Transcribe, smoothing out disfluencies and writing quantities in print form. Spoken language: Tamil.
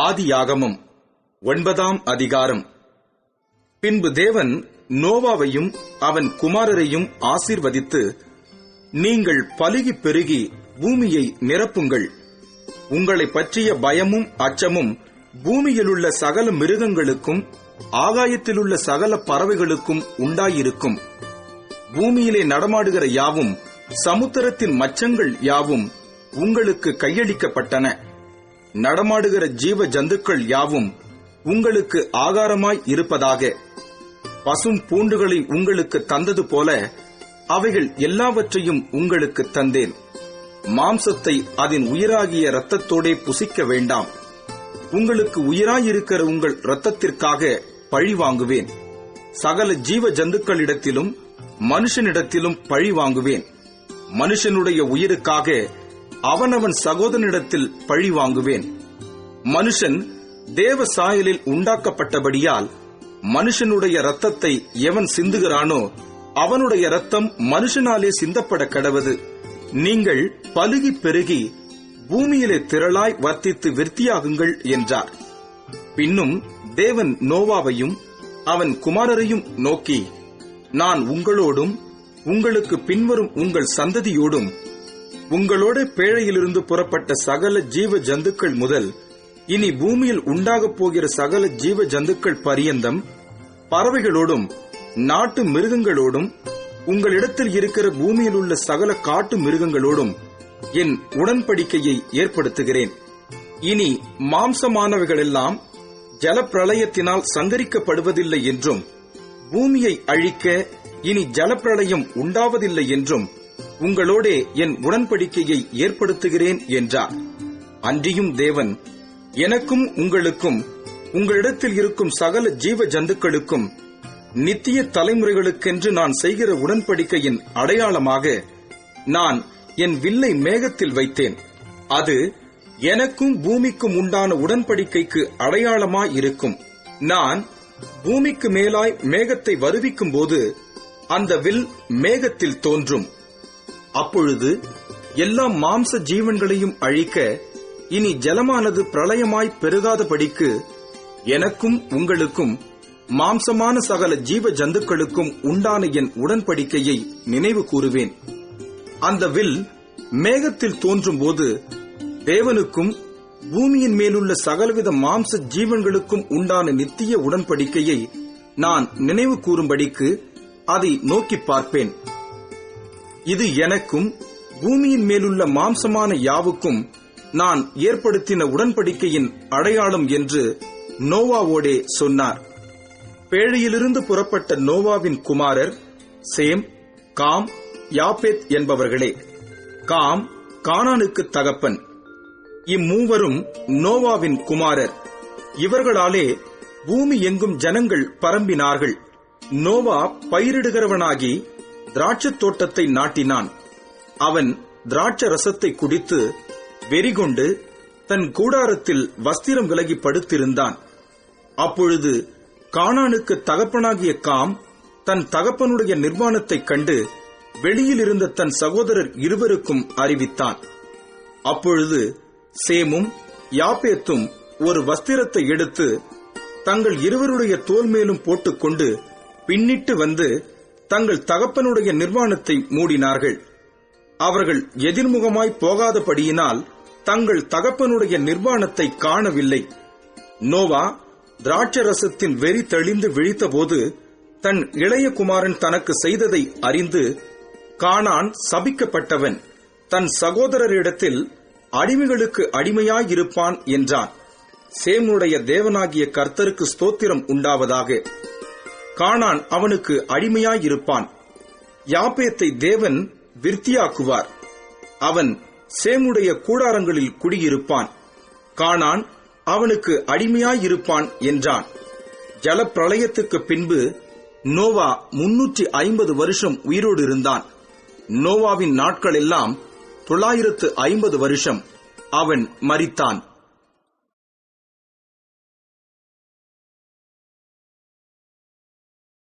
ஆதியாகமம் 9ஆம் அதிகாரம். பின்பு தேவன் நோவாவையும் அவன் குமாரரையும் ஆசீர்வதித்து, நீங்கள் பலுகி பெருகி பூமியை நிரப்புங்கள். உங்களை பற்றிய பயமும் அச்சமும் பூமியிலுள்ள சகல மிருகங்களுக்கும் ஆகாயத்திலுள்ள சகல பறவைகளுக்கும் உண்டாயிருக்கும். பூமியிலே நடமாடுகிற யாவும் சமுத்திரத்தின் மச்சங்கள் யாவும் உங்களுக்கு கையளிக்கப்பட்டன. நடமாடுகிற ஜீவ ஜந்துக்கள் யாவும் உங்களுக்கு ஆகாரமாய் இருப்பதாக. பசும் பூண்டுகளை உங்களுக்கு தந்தது போல அவைகள் எல்லாவற்றையும் உங்களுக்கு தந்தேன். மாம்சத்தை அதன் உயிராகிய இரத்தத்தோடே புசிக்க வேண்டாம். உங்களுக்கு உயிராயிருக்கிற உங்கள் இரத்தத்திற்காக பழி வாங்குவேன். சகல ஜீவ ஜந்துக்களிடத்திலும் மனுஷனிடத்திலும் பழி வாங்குவேன். மனுஷனுடைய உயிருக்காக அவனவன் சகோதரனிடத்தில் பழி வாங்குவேன். மனுஷன் தேவ சாயலில் உண்டாக்கப்பட்டபடியால் மனுஷனுடைய இரத்தத்தை எவன் சிந்துகிறானோ அவனுடைய இரத்தம் மனுஷனாலே சிந்தப்பட கடவது. நீங்கள் பலுகி பெருகி பூமியிலே திரளாய் வர்த்தித்து விருத்தியாகுங்கள் என்றார். பின்னும் தேவன் நோவாவையும் அவன் குமாரரையும் நோக்கி, நான் உங்களோடும் உங்களுக்கு பின்வரும் உங்கள் சந்ததியோடும் உங்களோட பேழையிலிருந்து புறப்பட்ட சகல ஜீவ ஜந்துக்கள் முதல் இனி பூமியில் உண்டாகப் போகிற சகல ஜீவ ஜந்துக்கள் பரியந்தம் பறவைகளோடும் நாட்டு மிருகங்களோடும் உங்களிடத்தில் இருக்கிற பூமியில் உள்ள சகல காட்டு மிருகங்களோடும் என் உடன்படிக்கையை ஏற்படுத்துகிறேன். இனி மாம்சமானவைகளெல்லாம் ஜலப்பிரளயத்தினால் சங்கரிக்கப்படுவதில்லை என்றும் பூமியை அழிக்க இனி ஜலப்பிரளயம் உண்டாவதில்லை என்றும் உங்களோடே என் உடன்படிக்கையை ஏற்படுத்துகிறேன் என்றார். அன்றியும் தேவன், எனக்கும் உங்களுக்கும் உங்களிடத்தில் இருக்கும் சகல ஜீவ ஜந்துக்களுக்கும் நித்திய தலைமுறைகளுக்கென்று நான் செய்கிற உடன்படிக்கையின் அடையாளமாக நான் என் வில்லை மேகத்தில் வைத்தேன். அது எனக்கும் பூமிக்கும் உண்டான உடன்படிக்கைக்கு அடையாளமாயிருக்கும். நான் பூமிக்கு மேலாய் மேகத்தை வருவிக்கும் போது அந்த வில் மேகத்தில் தோன்றும். அப்பொழுது எல்லா மாம்ச ஜீவன்களையும் அழிக்க இனி ஜலமானது பிரளயமாய் பெருகாதபடிக்கு எனக்கும் உங்களுக்கும் மாம்சமான சகல ஜீவ ஜந்துக்களுக்கும் உண்டான என் உடன்படிக்கையை நினைவு கூறுவேன். அந்த வில் மேகத்தில் தோன்றும் போது தேவனுக்கும் பூமியின் மேலுள்ள சகலவித மாம்ச ஜீவன்களுக்கும் உண்டான நித்திய உடன்படிக்கையை நான் நினைவு கூறும்படிக்கு அதை நோக்கி பார்ப்பேன். இது எனக்கும் பூமியின் மேலுள்ள மாம்சமான யாவுக்கும் நான் ஏற்படுத்தின உடன்படிக்கையின் அடையாளம் என்று நோவாவோடே சொன்னார். பேழையிலிருந்து புறப்பட்ட நோவாவின் குமாரர் சேம், காம், யாப்பேத் என்பவர்களே. காம் கானானுக்கு தகப்பன். இம்மூவரும் நோவாவின் குமாரர். இவர்களாலே பூமி எங்கும் ஜனங்கள் பரம்பினார்கள். நோவா பயிரிடுகிறவனாகி திராட்சை தோட்டத்தை நாட்டினான். அவன் திராட்சை ரசத்தை குடித்து வெறிகொண்டு தன் கூடாரத்தில் வஸ்திரம் விலகி படுத்திருந்தான். அப்பொழுது கானானுக்கு தகப்பனாகிய காம் தன் தகப்பனுடைய நிர்வாணத்தைக் கண்டு வெளியில் இருந்த தன் சகோதரர் இருவருக்கும் அறிவித்தான். அப்பொழுது சேமும் யாப்பேத்தும் ஒரு வஸ்திரத்தை எடுத்து தங்கள் இருவருடைய தோல் மேலும் போட்டுக்கொண்டு பின்னிட்டு வந்து தங்கள் தகப்பனுடைய நிர்வாணத்தை மூடினார்கள். அவர்கள் எதிர்முகமாய் போகாதபடியினால் தங்கள் தகப்பனுடைய நிர்வாணத்தை காணவில்லை. நோவா திராட்சை ரசத்தின் வெறி தெளிந்து விழித்தபோது தன் இளைய குமாரன் தனக்கு செய்ததை அறிந்து, கானான் சபிக்கப்பட்டவன், தன் சகோதரரிடத்தில் அடிமைகளுக்கு அடிமையாயிருப்பான் என்றான். சேமுடைய தேவனாகிய கர்த்தருக்கு ஸ்தோத்திரம் உண்டாவதாக. கானான் அவனுக்கு அடிமையாயிருப்பான். யாப்பேத்தை தேவன் விருத்தியாக்குவார். அவன் சேமுடைய கூடாரங்களில் குடியிருப்பான். கானான் அவனுக்கு அடிமையாயிருப்பான் என்றான். ஜலப்பிரளயத்துக்கு பின்பு நோவா 350 வருஷம் உயிரோடு இருந்தான். நோவாவின் நாட்கள் எல்லாம் 950 வருஷம். அவன் மரித்தான்.